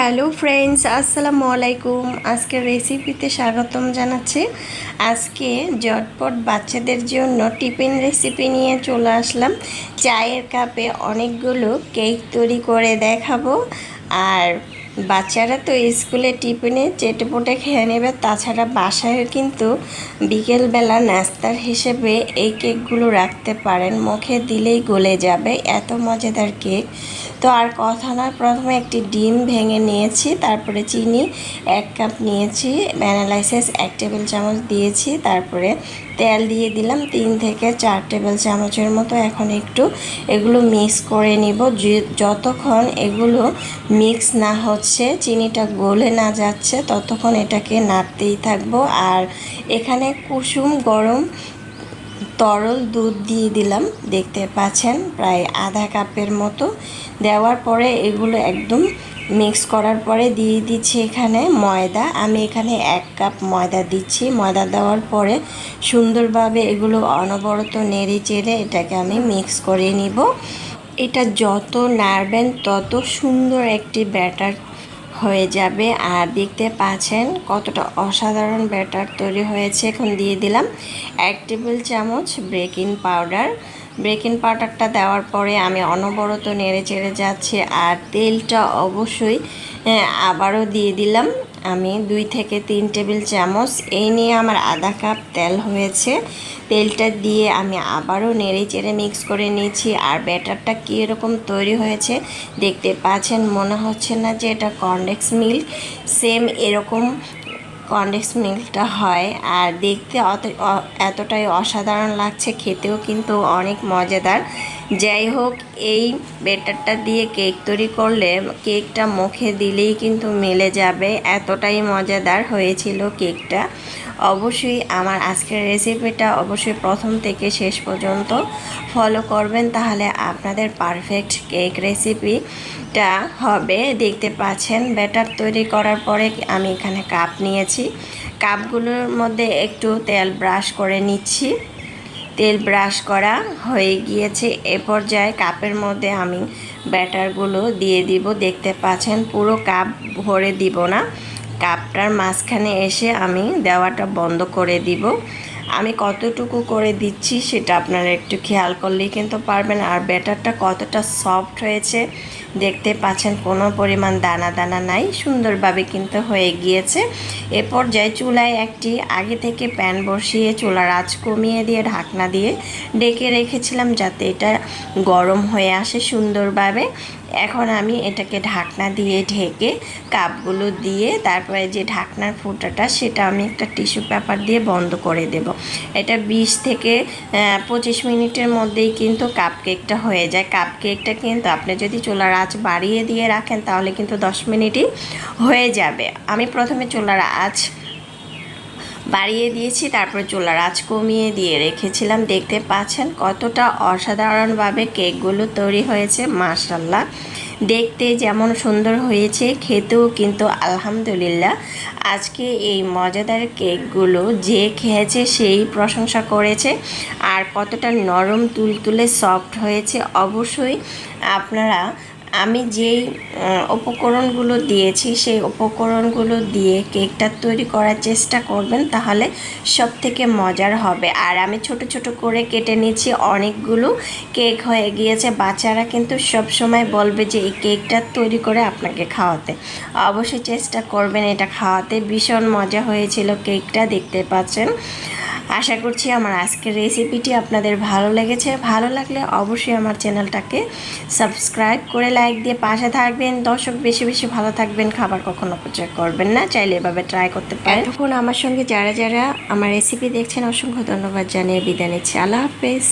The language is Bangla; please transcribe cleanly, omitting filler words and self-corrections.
হ্যালো ফ্রেন্ডস, আসসালামু আলাইকুম। আজকের রেসিপিতে স্বাগতম জানাচ্ছি। আজকে ঝটপট বাচ্চাদের জন্য টিফিন রেসিপি নিয়ে চলে আসলাম। চায়ের কাপে অনেকগুলো কেক তৈরি করে দেখাবো। আর বাচ্চারা তো স্কুলে টিফিনে চেটেপুটে খেয়ে নেবে, তাছাড়া বাসায় কিন্তু বিকেলবেলা নাস্তার হিসেবে এই কেকগুলো রাখতে পারেন, মুখে দিলেই গলে যাবে, এত মজাদার কেক। তো আর কথা নয়, প্রথমে একটি ডিম ভেঙে নিয়েছি, তারপরে চিনি 1 কাপ নিয়েছি, ভ্যানিলা এসেন্স 1 টেবিল চামচ দিয়েছি, তারপরে তেল দিয়ে দিলাম 3 থেকে 4 টেবিল চামচের মতো। এখন একটু এগুলো মিক্স করে নিব। যতক্ষণ এগুলো মিক্স না হচ্ছে, চিনিটা গলে না যাচ্ছে, ততক্ষণ এটাকে নাড়তেই থাকবো। আর এখানে কুসুম গরম তরল দুধ দিয়ে দিলাম, দেখতে পাচ্ছেন প্রায় আধা কাপের মতো। দেওয়ার পরে এগুলো একদম মিক্স করার পরে দিয়ে দিচ্ছি এখানে ময়দা। আমি এখানে 1 কাপ ময়দা দিচ্ছি। ময়দা দেওয়ার পরে সুন্দরভাবে এগুলো অনবরত নেড়ে চেড়ে এটাকে আমি মিক্স করে নিব। এটা যত নাড়বেন তত সুন্দর একটি ব্যাটার হয়ে যাবে। আর দেখতে পাচ্ছেন কতটা অসাধারণ ব্যাটার তৈরি হয়েছে। এখন দিয়ে দিলাম 1 টেবিল চামচ বেকিং পাউডার। বেকিং পাউডারটা দেওয়ার পরে আমি অনবরত নেড়ে চেড়ে যাচ্ছি। আর তেলটা অবশ্যই আবারও দিয়ে দিলাম আমি 2 থেকে 3 টেবিল চামচ। এই নিয়ে আমার আধা কাপ তেল হয়েছে। তেলটা দিয়ে আমি আবারও নেড়ে চেড়ে মিক্স করে নিয়েছি। আর ব্যাটারটা কীরকম তৈরি হয়েছে দেখতে পাচ্ছেন, মনে হচ্ছে না যে এটা কনডেন্স মিল্ক, সেম এরকম কনডেন্স মিল্কটা হয়। আর দেখতে এতটাই অসাধারণ লাগছে, খেতেও কিন্তু অনেক মজাদার। যাই হোক, এই ব্যাটারটা দিয়ে কেক তৈরি করলে কেকটা মুখে দিলেই কিন্তু মিলে যাবে, এতটাই মজাদার হয়েছিল কেকটা। অবশ্যই আমার আজকের রেসিপিটা অবশ্যই প্রথম থেকে শেষ পর্যন্ত ফলো করবেন, তাহলে আপনাদের পারফেক্ট কেক রেসিপিটা হবে। দেখতে পাচ্ছেন ব্যাটার তৈরি করার পরে আমি এখানে কাপ নিয়েছি। কাপগুলোর মধ্যে একটু তেল ব্রাশ করে নিচ্ছি। তেল ব্রাশ করা হয়ে গিয়েছে। এ পর্যায়ে কাপের মধ্যে আমি ব্যাটারগুলো দিয়ে দিব। দেখতে পাচ্ছেন পুরো কাপ ভরে দিব না, কাপটার মাঝখানে এসে আমি দেওয়াটা বন্ধ করে দিব। আমি কতটুকু করে দিচ্ছি সেটা আপনারা একটু খেয়াল করলেই কিন্তু পারবেন। আর ব্যাটারটা কতটা সফট হয়েছে দেখতে পাচ্ছেন, কোনো পরিমাণ দানা দানা নাই, সুন্দরভাবে কিন্তু হয়ে গিয়েছে। এ পর্যায়ে চুলায় একটি আগে থেকে প্যান বসিয়ে চুলার আঁচ কমিয়ে দিয়ে ঢাকনা দিয়ে ডেকে রেখেছিলাম যাতে এটা গরম হয়ে আসে সুন্দরভাবে। এখন আমি এটাকে ঢাকনা দিয়ে ঢেকে কাপগুলো দিয়ে তারপরে যে ঢাকনার ফুটাটা সেটা আমি একটা টিস্যু পেপার দিয়ে বন্ধ করে দেব। এটা 20 থেকে 25 মিনিটের মধ্যেই কিন্তু কাপ কেকটা হয়ে যায়। কাপ কেকটা কিন্তু আপনি যদি চুলার আঁচ বাড়িয়ে দিয়ে রাখেন তাহলে কিন্তু 10 মিনিটই হয়ে যাবে। আমি প্রথমে চুলার আঁচ বাড়িয়ে দিয়েছি, তারপরে চুলার আঁচ কমিয়ে দিয়ে রেখেছিলাম। দেখতে পাচ্ছেন কতটা অসাধারণভাবে কেকগুলো তৈরি হয়েছে, মাশাআল্লাহ। দেখতে যেমন সুন্দর হয়েছে, খেতেও কিন্তু আলহামদুলিল্লাহ। আজকে এই মজাদার কেকগুলো যে খেয়েছে সেই প্রশংসা করেছে। আর কতটা নরম তুলতুলে সফট হয়েছে। অবশ্যই আপনারা আমি যেই উপকরণগুলো দিয়েছি সেই উপকরণগুলো দিয়ে কেকটা তৈরি করার চেষ্টা করবেন, তাহলে সব থেকে মজার হবে। আর আমি ছোট ছোট করে কেটে নিচ্ছি, অনেকগুলো কেক হয়ে গিয়েছে। বাচ্চারা কিন্তু সব সময় বলবে যে এই কেকটা তৈরি করে আপনাকে খাওয়াতে। অবশ্যই চেষ্টা করবেন এটা খাওয়াতে। ভীষণ মজা হয়েছিল কেকটা, দেখতে পাচ্ছেন। আশা করছি আমার আজকের রেসিপিটি আপনাদের ভালো লেগেছে। ভালো লাগলে অবশ্যই আমার চ্যানেলটাকে সাবস্ক্রাইব করে লাইক দিয়ে পাশে থাকবেন। দর্শক বেশি বেশি ভালো থাকবেন, খাবার কখনো অপচয় করবেন না, চাইলে এভাবে ট্রাই করতে পারেন। এতক্ষণ আমার সঙ্গে যারা যারা আমার রেসিপি দেখছেন অসংখ্য ধন্যবাদ জানিয়ে বিদায় নিচ্ছি। আল্লাহ হাফেজ।